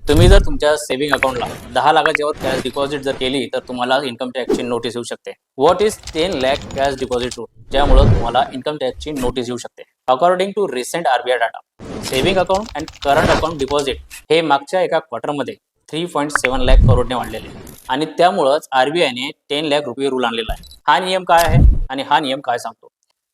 तुम्ही जर तुमच्या सेव्हिंग अकाउंटला 10 लाखाच्या वर कॅश डिपॉझिट जर केली तर तुम्हाला इन्कम टॅक्सची नोटीस येऊ शकते. What is 10 lakh cash deposit rule? ज्यामुळे तुम्हाला इन्कम टॅक्सची नोटीस येऊ शकते. According to recent RBI data, saving account and current account deposit हे मागच्या एका क्वार्टरमध्ये 3.7 लाख करोडने वाढलेले आणि त्यामुळेच आरबीआयने 10 लाख रुपये रूल आणलेला आहे. हा नियम काय आहे आणि हा नियम काय सांगतो?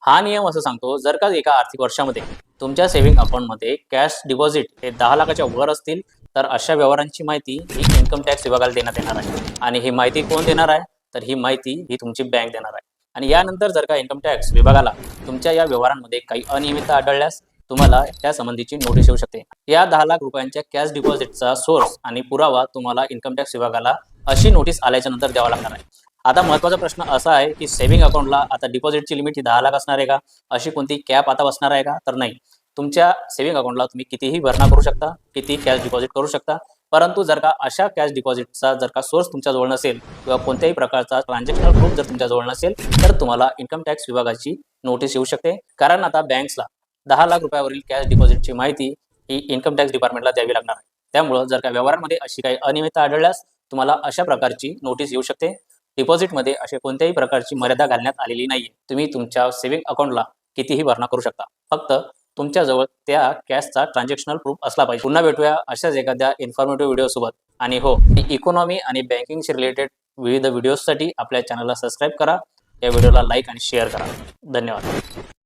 हा नियम असं सांगतो, जर का एका आर्थिक वर्षामध्ये तुमच्या सेव्हिंग अकाउंटमध्ये कॅश डिपॉझिट हे 10 लाखाच्या वर असतील तर अशा व्यवहारांची माहिती ही इन्कम टॅक्स विभागाला देण्यात येणार आहे. आणि ही माहिती कोण देणार आहे? तर ही माहिती ही तुमची बँक देणार आहे. आणि यानंतर जर का इन्कम टॅक्स विभागाला तुमच्या या व्यवहारांमध्ये काही अनियमितता आढळल्यास तुम्हाला त्या संबंधीची नोटीस येऊ शकते. या 10 लाख रुपयांच्या कॅश डिपॉझिटचा सोर्स आणि पुरावा तुम्हाला इन्कम टॅक्स विभागाला अशी नोटीस आल्याच्या नंतर द्यावा लागणार आहे. आता महत्त्वाचा प्रश्न असा आहे की सेव्हिंग अकाउंटला आता डिपॉझिटची लिमिट ही 10 लाख असणार आहे का? अशी कोणती कॅप आता बसणार आहे का? तर नाही. तुमच्या सेव्हिंग अकाउंटला तुम्ही कितीही भरणा करू शकता, किती कॅश डिपॉझिट करू शकता. परंतु जर का अशा कॅश डिपॉझिटचा जर का सोर्स तुमच्याजवळ नसेल किंवा कोणत्याही प्रकारचा ट्रान्झॅक्शनल प्रूफ जर तुमच्याजवळ नसेल तर तुम्हाला इन्कम टॅक्स विभागाची नोटीस येऊ शकते. कारण आता बँक्सला 10 लाख रुपयावरील कॅश डिपॉझिटची माहिती ही इन्कम टॅक्स डिपार्टमेंटला द्यावी लागणार आहे. त्यामुळे जर का व्यवहारांमध्ये अशी काही अनियमितता आढळल्यास तुम्हाला अशा प्रकारची नोटीस येऊ शकते. डिपॉझिटमध्ये अशा कोणत्याही प्रकारची मर्यादा घालण्यात आलेली नाहीये. तुम्ही तुमच्या सेव्हिंग अकाउंटला कितीही भरणा करू शकता. फक्त तुमच्याजवळ त्या कॅशचा ट्रान्झॅक्शनल प्रूफ असला पाहिजे. पुन्हा भेटूया अशाच एखाद्या इन्फॉर्मेटिव्ह व्हिडिओसोबत. आणि हो, इकॉनॉमी आणि बँकिंगशी रिलेटेड विविध व्हिडिओजसाठी आपल्या चॅनलला सबस्क्राईब करा. या व्हिडिओला लाईक आणि शेअर करा. धन्यवाद.